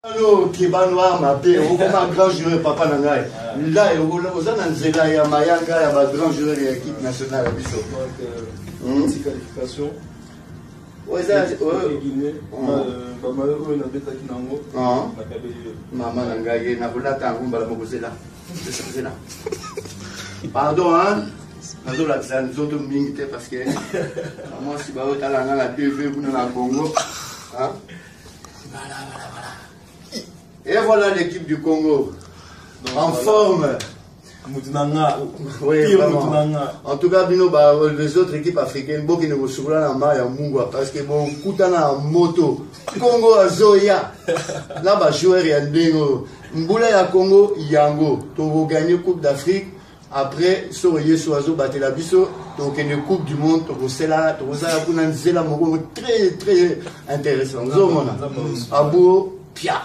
Alors, qui va noir ma paix, on a grand joueur papa Nangaï. Là, on a un zéla, il y a Mayanga, il y a un grand joueur de l'équipe nationale. Petite qualification. Oui, ça, Guinée. Malheureux, on a bêta qui n'a Maman Nangaï, n'a pas tant qu'on va la là. Pardon, hein? Nous autres mingités parce que moi, si vous avez la TV, vous n'avez pas Congo. Voilà. Et voilà l'équipe du Congo. En forme. Oui, vraiment. En tout cas, les autres équipes africaines, beaucoup ne vous la main à Mungwa parce que bon, Koutana en moto. Congo à Zoya. Là, bas joueur et Ndingo. Mboula ya Congo, Yango. Togo gagné Coupe d'Afrique. Après, Soye Soazo battait la biso. Donc, une Coupe du Monde. Togo Sela, Togo Sela, Zela Mogo. Très, très intéressant. Zomona. Abou, Pia.